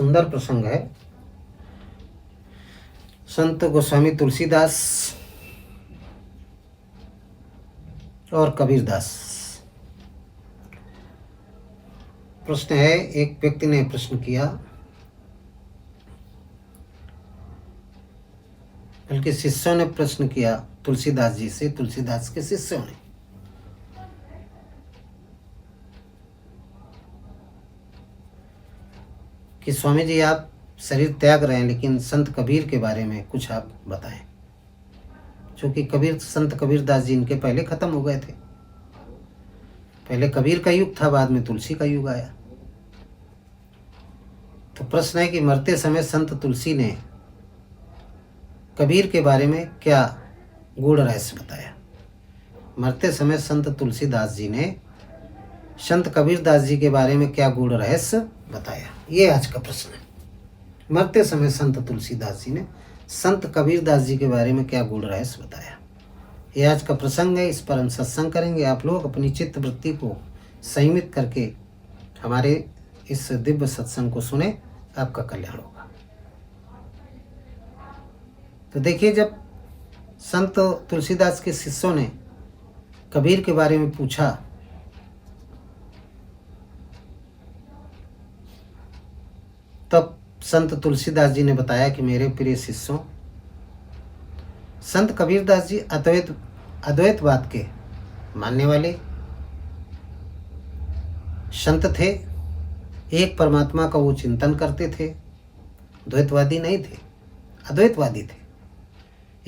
सुंदर प्रसंग है। संत गोस्वामी तुलसीदास और कबीरदास। प्रश्न है, एक व्यक्ति ने प्रश्न किया, बल्कि शिष्यों ने प्रश्न किया तुलसीदास जी से, तुलसीदास के शिष्यों ने, कि स्वामी जी आप शरीर त्याग रहे हैं, लेकिन संत कबीर के बारे में कुछ आप बताएं। क्योंकि कबीर, संत कबीरदास जी इनके पहले खत्म हो गए थे। पहले कबीर का युग था, बाद में तुलसी का युग आया। तो प्रश्न है कि मरते समय संत तुलसी ने कबीर के बारे में क्या गूढ़ रहस्य बताया। मरते समय संत तुलसीदास जी ने संत कबीरदास जी के बारे में क्या गूढ़ रहस्य बताया, ये आज का प्रश्न है। मरते समय संत तुलसीदास जी ने संत कबीरदास जी के बारे में क्या गूढ़ रहस्य बताया, ये आज का प्रसंग है। इस पर हम सत्संग करेंगे। आप लोग अपनी चित्त वृत्ति को संयमित करके हमारे इस दिव्य सत्संग को सुने, आपका कल्याण होगा। तो देखिए, जब संत तुलसीदास के शिष्यों ने कबीर के बारे में पूछा, तब संत तुलसीदास जी ने बताया कि मेरे प्रिय शिष्यों, संत कबीरदास जी अद्वैतवाद के मानने वाले संत थे। एक परमात्मा का वो चिंतन करते थे, द्वैतवादी नहीं थे, अद्वैतवादी थे।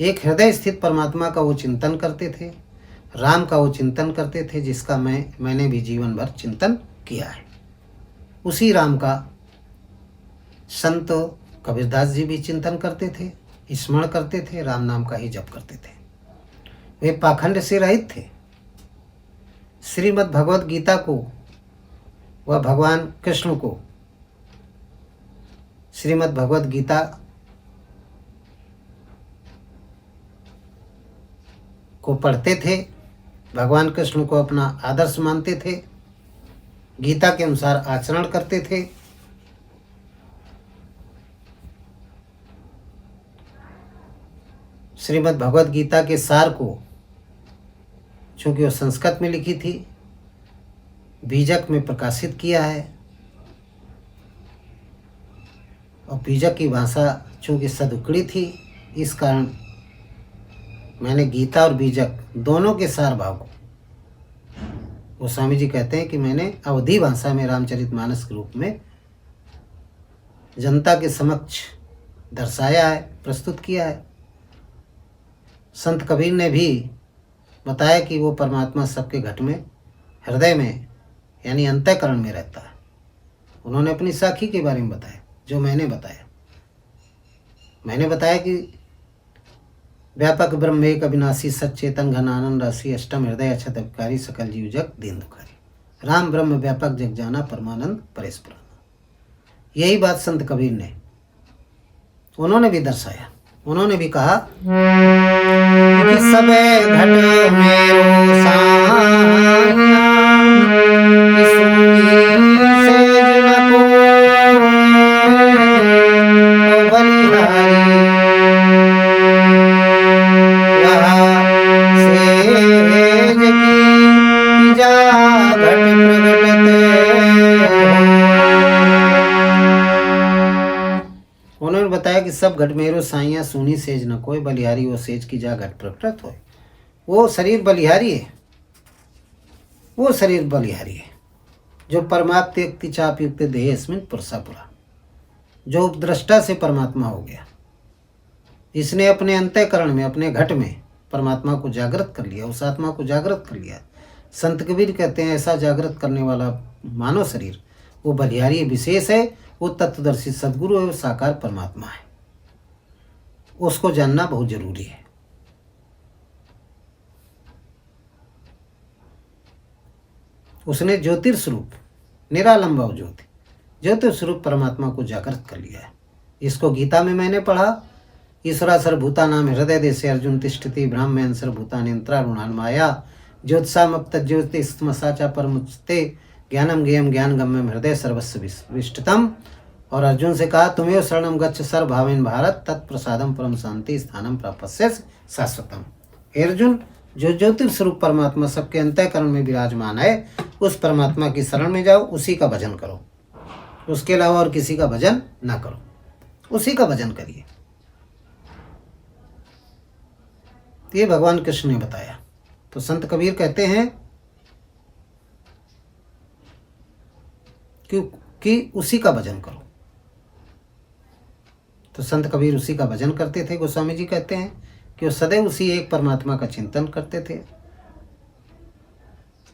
एक हृदय स्थित परमात्मा का वो चिंतन करते थे, राम का वो चिंतन करते थे, जिसका मैंने भी जीवन भर चिंतन किया है। उसी राम का संत कबीरदास जी भी चिंतन करते थे, स्मरण करते थे, राम नाम का ही जप करते थे। वे पाखंड से रहित थे। श्रीमद् भगवद गीता को व भगवान कृष्ण को, श्रीमद् भगवद गीता को पढ़ते थे, भगवान कृष्ण को अपना आदर्श मानते थे, गीता के अनुसार आचरण करते थे। श्रीमद् भगवद गीता के सार को, चूँकि वो संस्कृत में लिखी थी, बीजक में प्रकाशित किया है, और बीजक की भाषा चूँकि सदुकड़ी थी, इस कारण मैंने गीता और बीजक दोनों के सार भाव को, गोस्वामी जी कहते हैं कि मैंने अवधी भाषा में रामचरितमानस के रूप में जनता के समक्ष दर्शाया है, प्रस्तुत किया है। संत कबीर ने भी बताया कि वो परमात्मा सबके घट में, हृदय में, यानी अंतःकरण में रहता है। उन्होंने अपनी साखी के बारे में बताया, जो मैंने बताया। मैंने बताया कि व्यापक ब्रह्म एक अविनाशी सच्चेतन घन आनंद राशि अष्टम हृदय अक्षत अभिकारी सकल जीव जग दीन दुखारी राम ब्रह्म व्यापक जग जाना परमानंद परेश पुराना। यही बात संत कबीर ने, उन्होंने भी दर्शाया। उन्होंने भी कहा कि सबे घट मेरो साया, सब घट मेरो साइया सुनी सेज न कोई, बलिहारी वो सेज की जा घट प्रकट हो। वो शरीर बलिहारी है, वो शरीर बलिहारी है जो परमाप्त चाप युक्त देह स्मिन पुरुषापुरा, जो उपद्रष्टा से परमात्मा हो गया। इसने अपने अंतःकरण में, अपने घट में परमात्मा को जागृत कर लिया, उस आत्मा को जागृत कर लिया। संत कबीर कहते हैं ऐसा जागृत करने वाला मानव शरीर वो बलिहारी विशेष है, वो तत्वदर्शी सद्गुरु है, साकार परमात्मा है। उसको जानना बहुत जरूरी है। उसने ज्योतिर्स्वरूप, निरालंब ज्योति, ज्योतिर्स्वरूप परमात्मा को जागृत कर लिया है। इसको गीता में मैंने पढ़ा। ईश्वरा सर्वभूता नाम हृदय देशे अर्जुन तिष्ठति ब्राह्मण सर्वभूतानि यंत्रारूढ़ान माया ज्योत्सामप्त ज्योतिस्मसा च परमुच्यते ज्ञानम ज्ञेयम ज्ञान गम्यम हृदय सर्वस्व विष्टतम और अर्जुन से कहा तुम्हें शरणम गच्छ सर्वभावेन भारत तत्प्रसादम परम शांति स्थानम प्राप्स्यसि शाश्वतम। हे अर्जुन, जो ज्योतिर्स्वरूप परमात्मा सबके अंतःकरण में विराजमान है, उस परमात्मा की शरण में जाओ, उसी का भजन करो, उसके अलावा और किसी का भजन ना करो, उसी का भजन करिए। ये भगवान कृष्ण ने बताया। तो संत कबीर कहते हैं कि उसी का भजन करो। तो संत कबीर उसी का भजन करते थे। गोस्वामी जी कहते हैं कि वो सदैव उसी एक परमात्मा का चिंतन करते थे।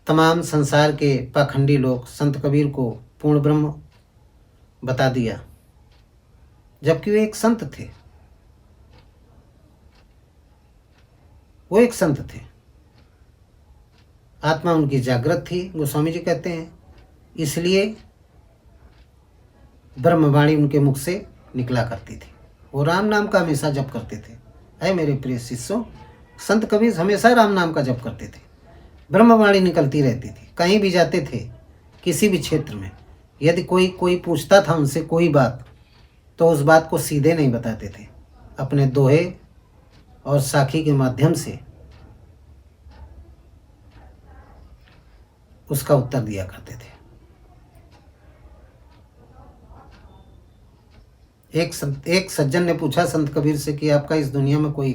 तमाम संसार के पाखंडी लोग संत कबीर को पूर्ण ब्रह्म बता दिया, जबकि वे एक संत थे। वो एक संत थे, आत्मा उनकी जागृत थी। गोस्वामी जी कहते हैं इसलिए ब्रह्मवाणी उनके मुख से निकला करती थी। वो राम नाम का हमेशा जप करते थे। ऐ मेरे प्रिय शिष्यों, संत कबीर हमेशा राम नाम का जप करते थे। ब्रह्मवाणी निकलती रहती थी। कहीं भी जाते थे, किसी भी क्षेत्र में, यदि कोई पूछता था उनसे कोई बात, तो उस बात को सीधे नहीं बताते थे, अपने दोहे और साखी के माध्यम से उसका उत्तर दिया करते थे। एक सज्जन ने पूछा संत कबीर से कि आपका इस दुनिया में कोई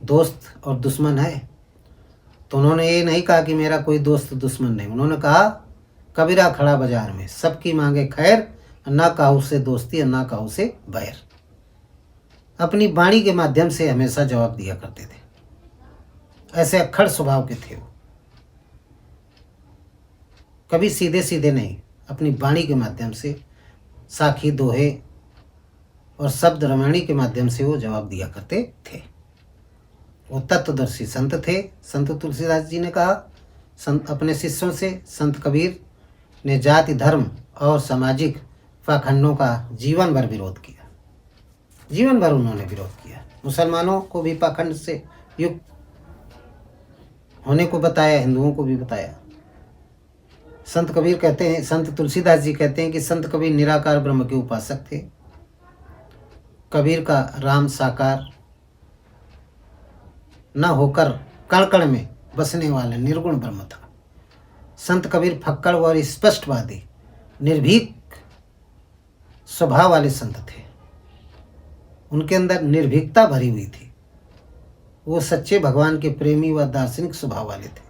दोस्त और दुश्मन है? तो उन्होंने ये नहीं कहा कि मेरा कोई दोस्त दुश्मन नहीं। उन्होंने कहा कबीरा खड़ा बाजार में, सबकी मांगे खैर, ना काहू से दोस्ती और ना काहू से बैर। अपनी वाणी के माध्यम से हमेशा जवाब दिया करते थे। ऐसे अक्खड़ स्वभाव के थे वो, कभी सीधे सीधे नहीं, अपनी वाणी के माध्यम से, साखी, दोहे और शब्द रामायणी के माध्यम से वो जवाब दिया करते थे। वो तत्वदर्शी संत थे। संत तुलसीदास जी ने कहा अपने शिष्यों से, संत कबीर ने जाति, धर्म और सामाजिक पाखंडों का जीवन भर विरोध किया। जीवन भर उन्होंने विरोध किया। मुसलमानों को भी पाखंड से युक्त होने को बताया, हिंदुओं को भी बताया। संत कबीर कहते हैं, संत तुलसीदास जी कहते हैं कि संत कबीर निराकार ब्रह्म के उपासक थे। कबीर का राम साकार न होकर कण कण में बसने वाला निर्गुण ब्रह्म था। संत कबीर फक्कड़ और स्पष्टवादी, निर्भीक स्वभाव वाले संत थे। उनके अंदर निर्भीकता भरी हुई थी। वो सच्चे भगवान के प्रेमी व दार्शनिक स्वभाव वाले थे।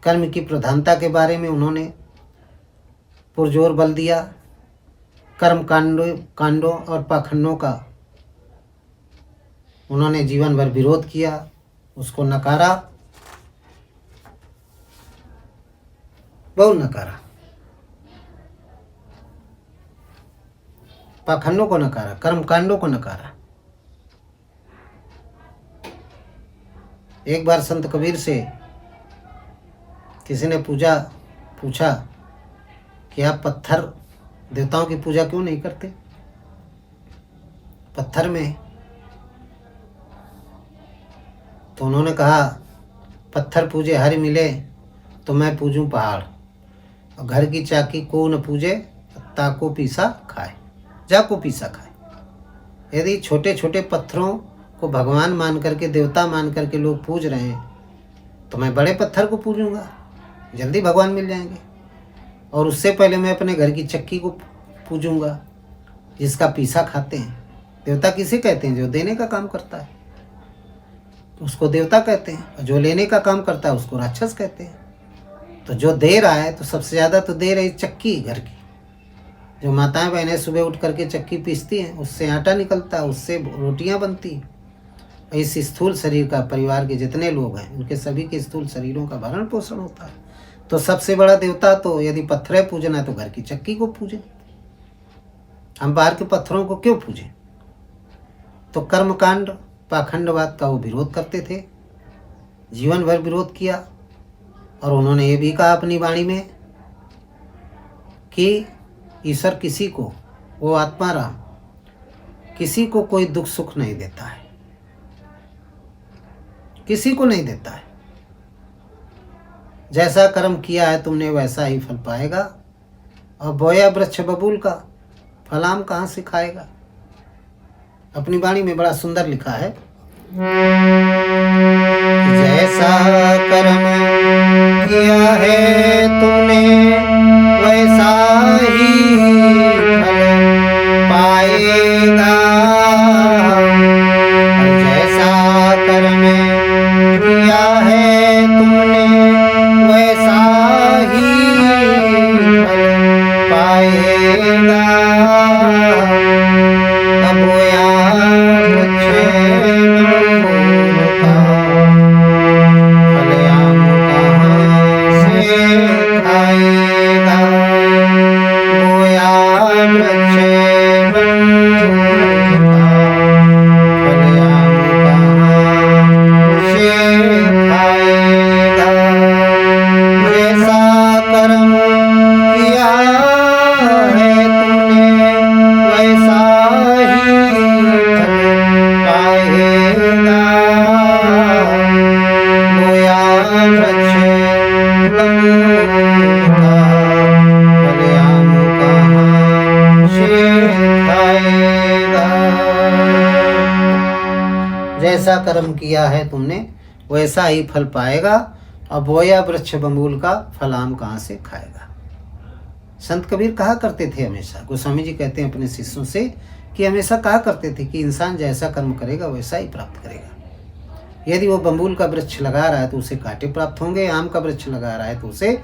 कर्म की प्रधानता के बारे में उन्होंने पुरजोर बल दिया। कर्म कांडों और पाखंडों का उन्होंने जीवन भर विरोध किया, उसको नकारा, बहुत नकारा। पाखंडों को नकारा, कर्मकांडों को नकारा। एक बार संत कबीर से किसी ने पूछा कि आप पत्थर देवताओं की पूजा क्यों नहीं करते? पत्थर में। तो उन्होंने कहा पत्थर पूजे हरि मिले तो मैं पूजूं पहाड़, और घर की चाकी को न पूजे ताको पीसा खाए, जाको पीसा खाए। यदि छोटे छोटे पत्थरों को भगवान मान करके, देवता मान करके लोग पूज रहे हैं, तो मैं बड़े पत्थर को पूजूंगा, जल्दी भगवान मिल जाएंगे। और उससे पहले मैं अपने घर की चक्की को पूजूंगा, जिसका पीसा खाते हैं। देवता किसे कहते हैं? जो देने का काम करता है उसको देवता कहते हैं, और जो लेने का काम करता है उसको राक्षस कहते हैं। तो जो दे रहा है, तो सबसे ज़्यादा तो दे रही चक्की घर की। जो माताएं बहनें सुबह उठ करके चक्की पीसती हैं, उससे आटा निकलता है, उससे रोटियां बनती। इस स्थूल शरीर का, परिवार के जितने लोग हैं, उनके सभी के स्थूल शरीरों का भरण पोषण होता है। तो सबसे बड़ा देवता तो यदि पत्थर पूजना है तो घर की चक्की को पूजें। हम बाहर के पत्थरों को क्यों पूजें? तो कर्मकांड, पाखंडवाद का वो विरोध करते थे, जीवन भर विरोध किया। और उन्होंने ये भी कहा अपनी वाणी में कि ईश्वर किसी को, वो आत्मा राम, किसी को कोई दुख सुख नहीं देता है, किसी को नहीं देता है। जैसा कर्म किया है तुमने वैसा ही फल पाएगा। और बोया वृक्ष बबूल का, फल आम कहाँ से खाएगा। अपनी वाणी में बड़ा सुंदर लिखा है, जैसा कर्म किया है तुमने वैसा ही फल पाएगा। जैसा कर्म किया है तुमने वैसा ही फल पाएगा। अब जैसा कर्म किया है तुमने वैसा ही फल पाएगा। अब बोया वृक्ष बबूल का फल आम कहाँ से खाएगा। संत कबीर कहा करते थे हमेशा, गोस्वामी जी कहते हैं अपने शिष्यों से कि हमेशा कहा करते थे कि इंसान जैसा कर्म करेगा वैसा ही प्राप्त करेगा। यदि वो बबूल का वृक्ष लगा रहा है तो उसे कांटे प्राप्त होंगे, आम का वृक्ष लगा रहा है तो उसे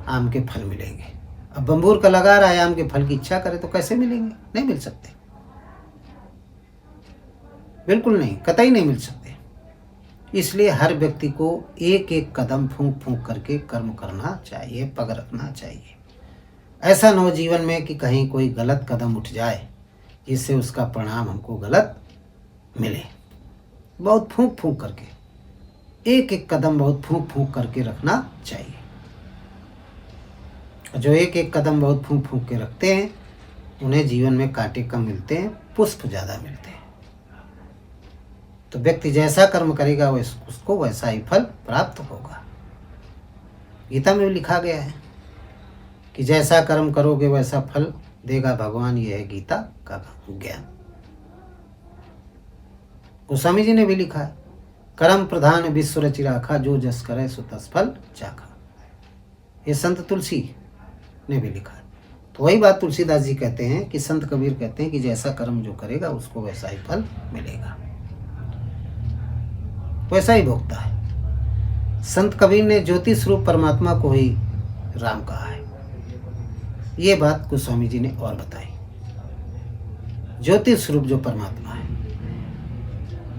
आम के फल मिलेंगे। अब बबूल का लगा रहा है, आम के फल की इच्छा करे तो कैसे मिलेंगे, नहीं मिल सकते, बिल्कुल नहीं, कतई नहीं मिल सकते। इसलिए हर व्यक्ति को एक एक कदम फूंक फूंक करके कर्म करना चाहिए, पग रखना चाहिए। ऐसा न हो जीवन में कि कहीं कोई गलत कदम उठ जाए जिससे उसका परिणाम हमको गलत मिले। बहुत फूंक फूंक करके, एक एक कदम बहुत फूंक फूंक करके रखना चाहिए। जो एक एक कदम बहुत फूंक फूंक के रखते हैं उन्हें जीवन में कांटे कम मिलते हैं, पुष्प ज़्यादा मिलते हैं। तो व्यक्ति जैसा कर्म करेगा उसको वैसा ही फल प्राप्त होगा। गीता में भी लिखा गया है कि जैसा कर्म करोगे वैसा फल देगा भगवान। यह है गीता का ज्ञान। गोस्वामी जी ने भी लिखा है, कर्म प्रधान विश्व रचि राखा, जो जस करे सो तस फल चाखा। ये संत तुलसी ने भी लिखा है। तो वही बात तुलसीदास जी कहते हैं कि संत कबीर कहते हैं कि जैसा कर्म जो करेगा उसको वैसा ही फल मिलेगा, वैसा ही भोगता है। संत कबीर ने ज्योति स्वरूप परमात्मा को ही राम कहा है। ये बात गोस्वामी जी ने और बताई। ज्योति स्वरूप जो परमात्मा है,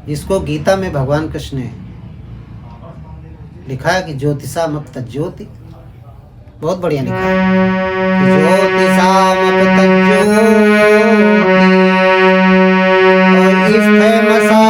जिसको गीता में भगवान कृष्ण ने लिखा है कि ज्योतिषामप तज्ज्योति, बहुत बढ़िया लिखा है, ज्योतिषामप तज्ज्योति और इस्थमसा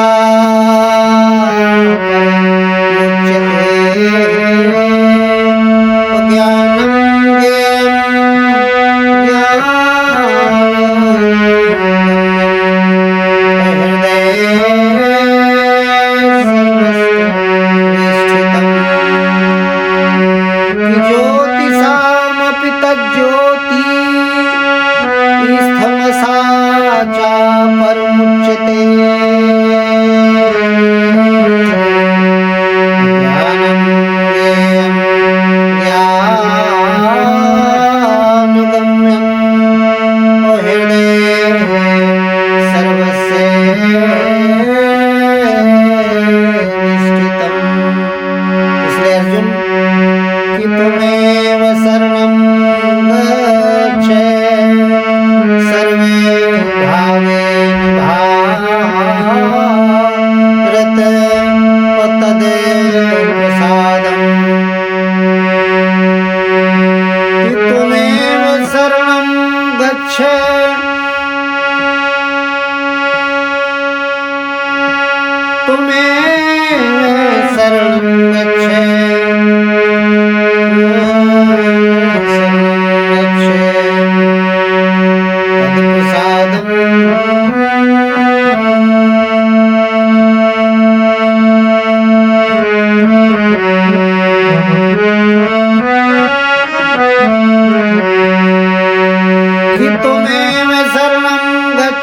शरणं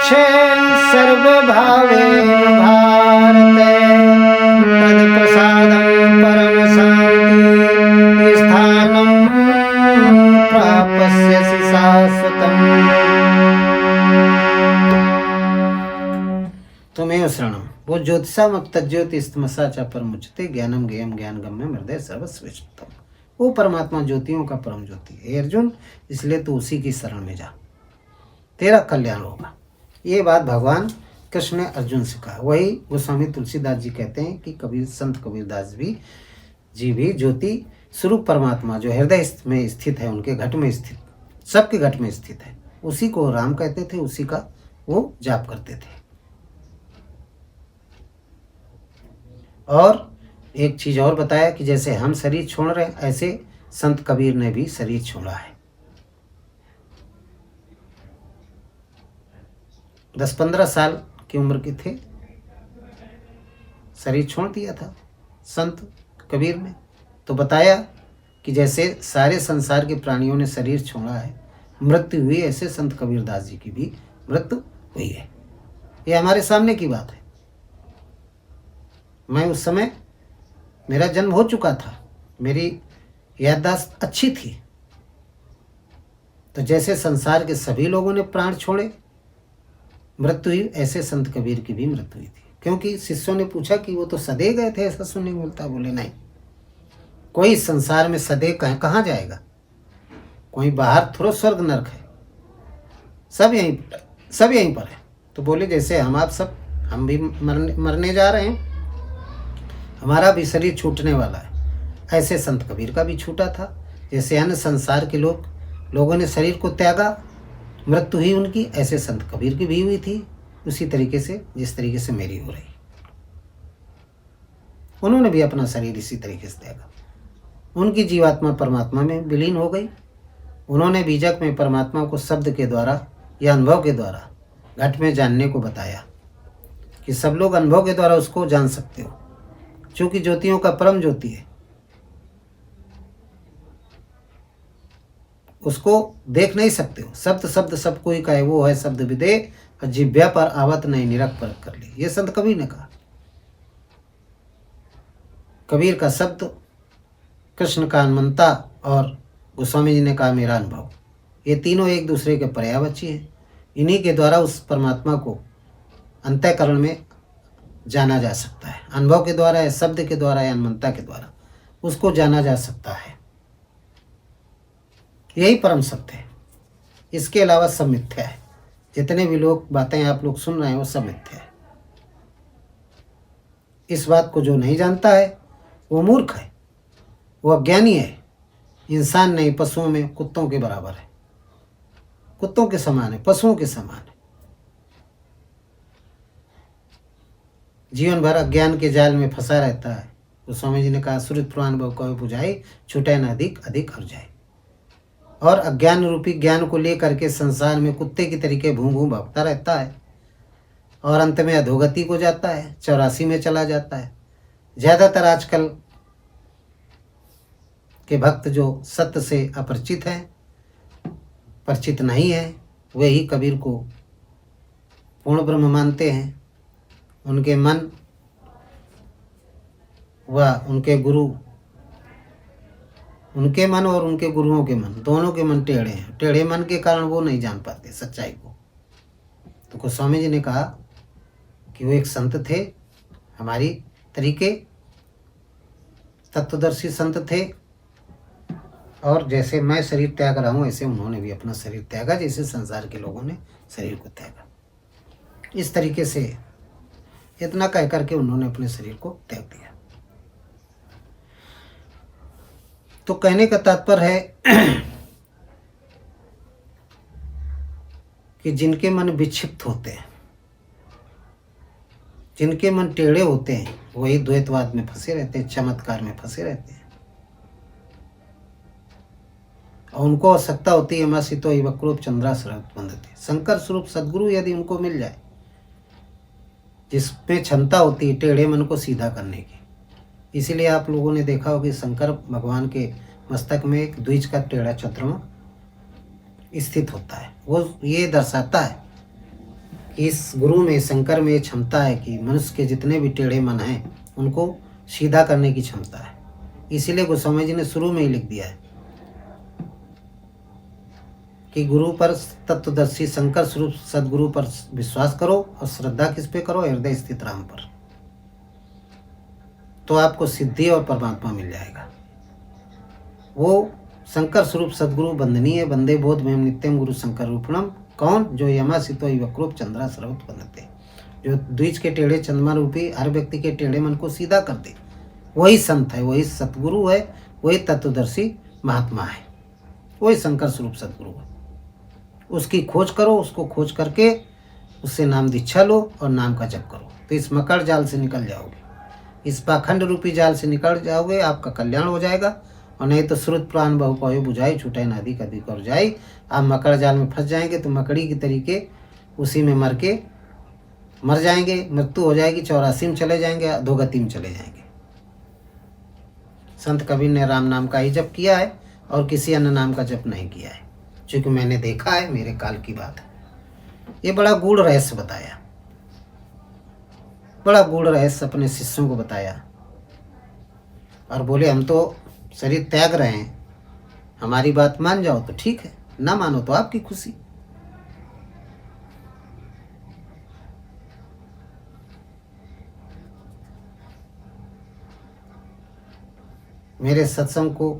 रक्षे सर्वभावेन भारते तत्प्रसादं परम शांति स्थानं प्राप्स्यसि शाश्वतम्। त्वमेव शरणं वो ज्योतिषामप तज्ज्योतिस्तमसा च परमुच्यते ज्ञानम ज्ञेयं ज्ञानगम्यम हृदय सर्वश्रेष्ठतम। वो परमात्मा ज्योतियों का परम ज्योति है हे अर्जुन, इसलिए तू उसी की शरण में जा, तेरा कल्याण होगा। ये बात भगवान कृष्ण ने अर्जुन से कहा। वही गोस्वामी तुलसीदास जी कहते हैं कि कबीर संत कबीरदास जी भी ज्योति स्वरूप परमात्मा जो हृदय में स्थित है, उनके घट में स्थित, सबके घट में स्थित है, उसी को राम कहते थे, उसी का वो जाप करते थे। और एक चीज और बताया कि जैसे हम शरीर छोड़ रहे हैं, ऐसे संत कबीर ने भी शरीर छोड़ा है। 10-15 साल की उम्र के थे, शरीर छोड़ दिया था संत कबीर ने। तो बताया कि जैसे सारे संसार के प्राणियों ने शरीर छोड़ा है, मृत्यु हुई, ऐसे संत कबीरदास जी की भी मृत्यु हुई है। ये हमारे सामने की बात है। मैं उस समय, मेरा जन्म हो चुका था, मेरी याददाश्त अच्छी थी। तो जैसे संसार के सभी लोगों ने प्राण छोड़े, मृत्यु हुई, ऐसे संत कबीर की भी मृत्यु हुई थी। क्योंकि शिष्यों ने पूछा कि वो तो सदे गए थे, ऐसा सुनने को मिलता। बोले नहीं, कोई संसार में सदे कहाँ जाएगा, कोई बाहर थोड़ा स्वर्ग नरक है, सब यहीं पर है। तो बोले जैसे हम आप सब, हम भी मरने जा रहे हैं, हमारा भी शरीर छूटने वाला है, ऐसे संत कबीर का भी छूटा था। जैसे अन्य संसार के लोगों ने शरीर को त्यागा, मृत्यु हुई उनकी, ऐसे संत कबीर की भी हुई थी, उसी तरीके से जिस तरीके से मेरी हो रही। उन्होंने भी अपना शरीर इसी तरीके से त्यागा। उनकी जीवात्मा परमात्मा में विलीन हो गई। उन्होंने बीजक में परमात्मा को शब्द के द्वारा या अनुभव के द्वारा घट में जानने को बताया कि सब लोग अनुभव के द्वारा उसको जान सकते हो, क्योंकि ज्योतियों का परम ज्योति है, उसको देख नहीं सकते हो। शब्द सब कोई कहे, वो है शब्द विदे, और जिव्या पर आवत नहीं निरख परख कर ली। ये संत कबीर ने कहा। कबीर का शब्द, कृष्ण का अनंता, और गोस्वामी जी ने कहा मेरा अनुभव, ये तीनों एक दूसरे के पर्यायवाची हैं। इन्हीं के द्वारा उस परमात्मा को अंतःकरण में जाना जा सकता है। अनुभव के द्वारा या शब्द के द्वारा या अनंता के द्वारा उसको जाना जा सकता है। यही परम सत्य है। इसके अलावा सब मिथ्या है। जितने भी लोग बातें आप लोग सुन रहे हैं वो सब मिथ्या है। इस बात को जो नहीं जानता है वो मूर्ख है, वो अज्ञानी है। इंसान नहीं, पशुओं में कुत्तों के बराबर है, कुत्तों के समान है, पशुओं के समान है। जीवन भर अज्ञान के जाल में फंसा रहता है। तो स्वामी जी ने कहा सुरत पुरानुभव कभी बुझाई, छूटे न अधिक अधिक हर जाए। और अज्ञान रूपी ज्ञान को लेकर के संसार में कुत्ते की तरीके भूं भूं भौंकता रहता है और अंत में अधोगति को जाता है, 84 में चला जाता है। ज़्यादातर आजकल के भक्त जो सत्य से अपरिचित हैं, परिचित नहीं हैं, वे ही कबीर को पूर्ण ब्रह्म मानते हैं। उनके मन व उनके गुरु, उनके मन और उनके गुरुओं के मन, दोनों के मन टेढ़े हैं। टेढ़े मन के कारण वो नहीं जान पाते सच्चाई को। तो गोस्वामी जी ने कहा कि वो एक संत थे, हमारी तरीके तत्वदर्शी संत थे, और जैसे मैं शरीर त्याग रहा हूँ ऐसे उन्होंने भी अपना शरीर त्यागा, जैसे संसार के लोगों ने शरीर को त्यागा। इस तरीके से इतना कह करके उन्होंने अपने शरीर को त्याग दिया। तो कहने का तात्पर्य है कि जिनके मन विक्षिप्त होते हैं, जिनके मन टेढ़े होते हैं, वही द्वैतवाद में फंसे रहते हैं, चमत्कार में फंसे रहते हैं। और उनको आवश्यकता होती है मासितो वक्रूप चंद्रासरत बंधते। शंकर स्वरूप सदगुरु यदि उनको मिल जाए, जिसमें क्षमता होती है टेढ़े मन को सीधा करने की। इसीलिए आप लोगों ने देखा होगा कि शंकर भगवान के मस्तक में एक द्विज का टेढ़ा चंद्रमा स्थित होता है। वो ये दर्शाता है इस गुरु में, शंकर में क्षमता है कि मनुष्य के जितने भी टेढ़े मन हैं उनको सीधा करने की क्षमता है। इसीलिए गोस्वामी जी ने शुरू में ही लिख दिया है कि गुरु पर, तत्वदर्शी शंकर स्वरूप सदगुरु पर विश्वास करो और श्रद्धा किस पे करो? हृदय स्थित राम पर। तो आपको सिद्धि और परमात्मा मिल जाएगा। वो शंकर स्वरूप सदगुरु वंदनीय वंदे बोध में नित्यम गुरु शंकर रूपणम। कौन? जो यमासितो वक्रूप चंद्रा सर्वत वंदते, जो द्विज के टेढ़े चंद्रमा रूपी हर व्यक्ति के टेढ़े मन को सीधा कर दे, वही संत है, वही सतगुरु है, वही तत्वदर्शी महात्मा है, वही शंकर स्वरूप सदगुरु है। उसकी खोज करो, उसको खोज करके उससे नाम दीक्षा लो और नाम का जप करो, तो इस मकर जाल से निकल जाओगे, इस पाखंड रूपी जाल से निकल जाओगे, आपका कल्याण हो जाएगा। और नहीं तो श्रुत प्राण बहु पयो बुझाई छूटे नदी कदी कर जाई। आप मकर जाल में फंस जाएंगे तो मकड़ी की तरीके उसी में मर जाएंगे, मृत्यु हो जाएगी, 84 में चले जाएंगे, अधोगति में चले जाएंगे। संत कबीर ने राम नाम का ही जप किया है और किसी अन्य नाम का जप नहीं किया है, क्योंकि मैंने देखा है, मेरे काल की बात है। ये बड़ा गूढ़ रहस्य बताया, बड़ा गूढ़ रहस्य अपने शिष्यों को बताया और बोले हम तो शरीर त्याग रहे हैं, हमारी बात मान जाओ तो ठीक है, ना मानो तो आपकी खुशी। मेरे सत्संग को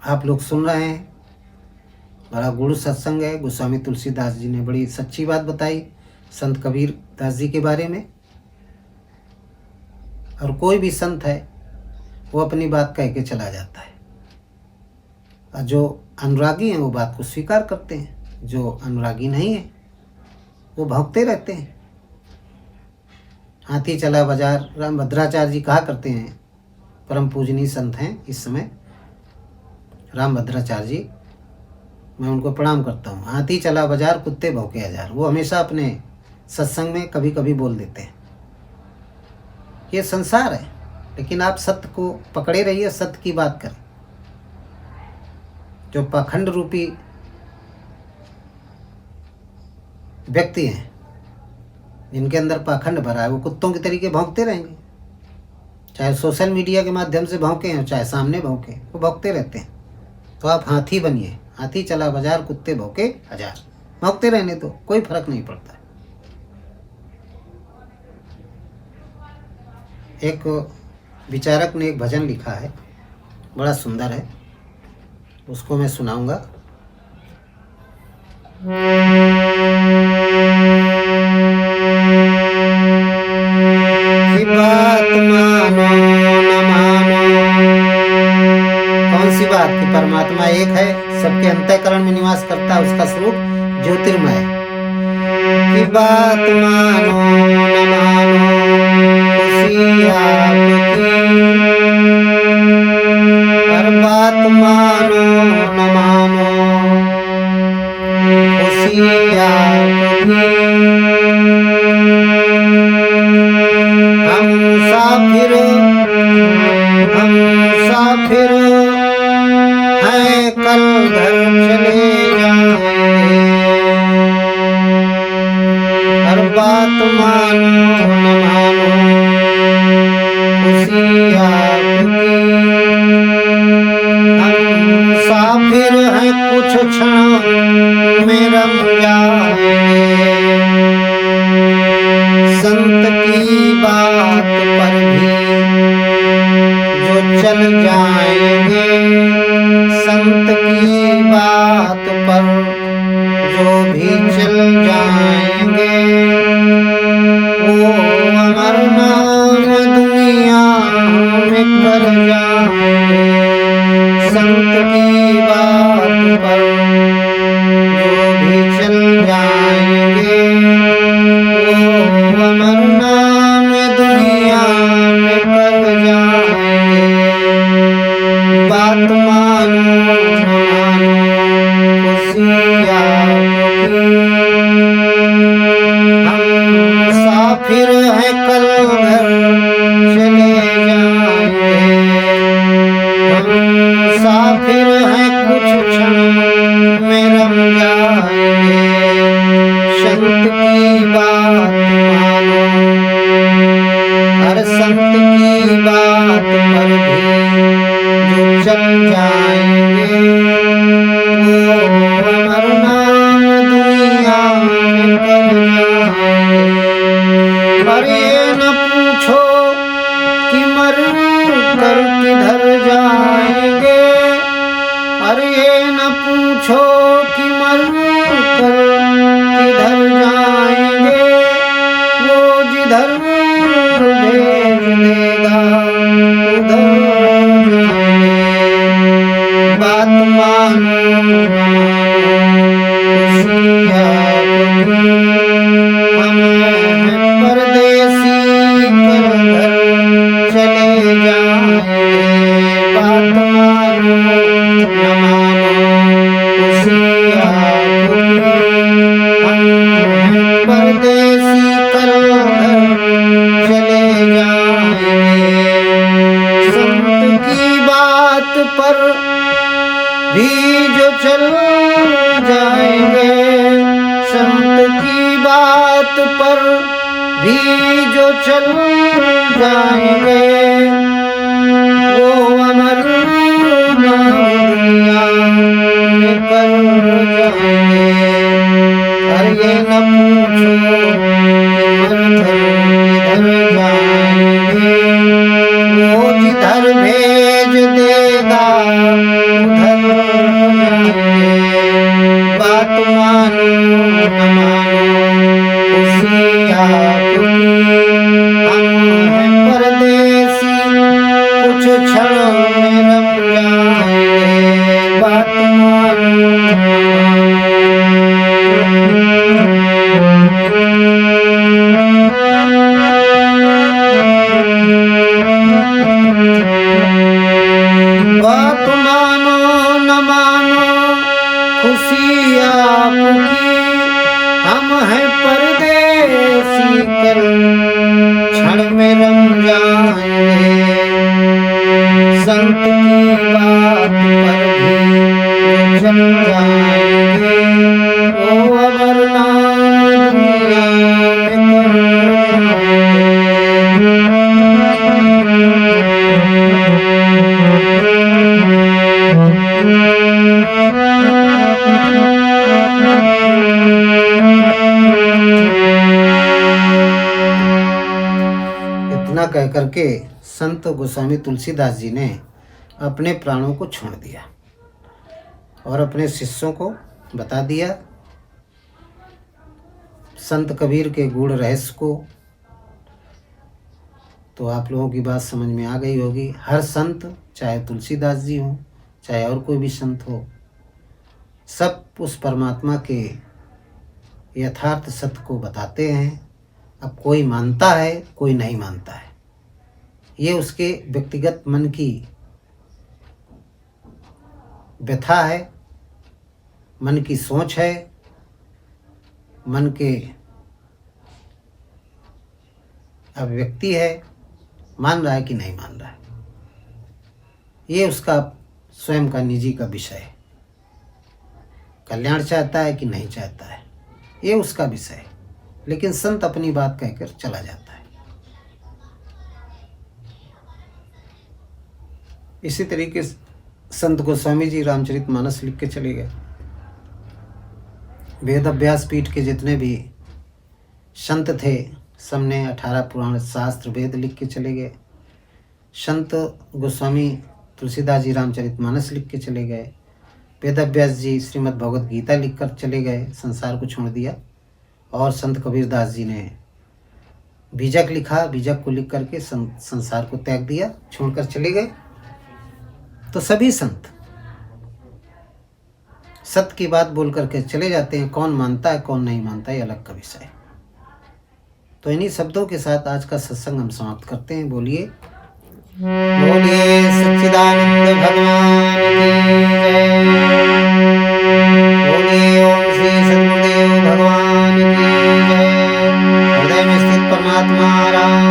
आप लोग सुन रहे हैं, बड़ा गुरु सत्संग है। गोस्वामी तुलसीदास जी ने बड़ी सच्ची बात बताई संत कबीर दास जी के बारे में। और कोई भी संत है वो अपनी बात कह के चला जाता है, और जो अनुरागी हैं वो बात को स्वीकार करते हैं, जो अनुरागी नहीं है वो भौंकते रहते हैं। हाथी चला बाजार, राम भद्राचार्य जी कहा करते हैं, परम पूजनीय संत हैं इस समय राम भद्राचार्य जी, मैं उनको प्रणाम करता हूँ। हाथी चला बाजार कुत्ते भौंके हजार, वो हमेशा अपने सत्संग में कभी कभी बोल देते हैं। ये संसार है, लेकिन आप सत्य को पकड़े रहिए, सत्य की बात करें। जो पाखंड रूपी व्यक्ति हैं, जिनके अंदर पाखंड भरा है, वो कुत्तों के तरीके भौंकते रहेंगे, चाहे सोशल मीडिया के माध्यम से भौंके और चाहे सामने भौंके, वो भौंकते रहते हैं। तो आप हाथी बनिए, हाथी चला बाजार कुत्ते भौंके हजार, भौंकते रहने तो कोई फर्क नहीं पड़ता है। एक विचारक ने एक भजन लिखा है, बड़ा सुंदर है, उसको मैं सुनाऊंगा। कि बात मानो न मानो, कौन सी बात? कि परमात्मा एक है, सबके अंतःकरण में निवास करता है, उसका स्वरूप ज्योतिर्मय। कि बात मानो न मानो खुशी आपकी, हर बात मानो न मानो खुशी आपकी। हम मुसाफिर हैं, कल घर चले जाएंगे, हर बात मानो न मानो खुशी आपकी। हम मुसाफिर हैं, कुछ क्षण में रम जाएंगे, संत की बात पर भी जो चल जाएंगे, संत की बात पर जो भी चल जाएंगे, वो अमर नाम दुनिया में कर जाएंगे, संत की बात पर जो भी चल जाएंगे, वो अमर नाम दुनिया में कर जाएंगे। बात मानो न मानो खुशी आपकी, पर भी जो चल जाएंगे वो अमर दुनिया में कर जाएंगे। और ये न पूछो कि मरकर किधर जाएंगे, वो जिधर भेज देगा उधर जाएंगे। बात मानो न मानो खुशी आपकी, हम हैं परदेसी कुछ क्षण में रम जाएंगे। बात मानो न बात मानो न मानो खुशी आपकी, हम हैं परदेसी कल क्षण में रम जाएंगे। संत की बात पर भी जो चल जाएंगे वो अमरनाथ दुनिया में कर इतना कह करके संत गोस्वामी तुलसीदास जी ने अपने प्राणों को छोड़ दिया और अपने शिष्यों को बता दिया संत कबीर के गूढ़ रहस्य को। तो आप लोगों की बात समझ में आ गई होगी। हर संत, चाहे तुलसीदास जी हो चाहे और कोई भी संत हो, सब उस परमात्मा के यथार्थ सत्य को बताते हैं। अब कोई मानता है कोई नहीं मानता है, ये उसके व्यक्तिगत मन की व्यथा है, मन की सोच है, मन के अभिव्यक्ति है। मान रहा है कि नहीं मान रहा है, ये उसका स्वयं का निजी का विषय है। कल्याण चाहता है कि नहीं चाहता है, ये उसका विषय है। लेकिन संत अपनी बात कहकर चला जाता है। इसी तरीके से संत गोस्वामी जी रामचरितमानस लिख के चले गए। वेद अभ्यास पीठ के जितने भी संत थे सबने 18 पुराण शास्त्र वेद लिख के चले गए। संत गोस्वामी तुलसीदास जी रामचरितमानस लिख के चले गए। वेद अभ्यास जी श्रीमद् भगवद गीता लिख कर चले गए, संसार को छोड़ दिया। और संत कबीरदास जी ने बीजक लिखा, बीजक को लिख करके संसार को त्याग दिया, छोड़कर चले गए। तो सभी संत सत्य की बात बोल करके चले जाते हैं। कौन मानता है कौन नहीं मानता है अलग का विषय है। तो इन्हीं शब्दों के साथ आज का सत्संग हम समाप्त करते हैं। बोलिए बोलिए सच्चिदानंद भगवान की जय। बोलिए ओम श्री सद्गुरुदेव भगवान की जय। हृदय में स्थित परमात्मा राम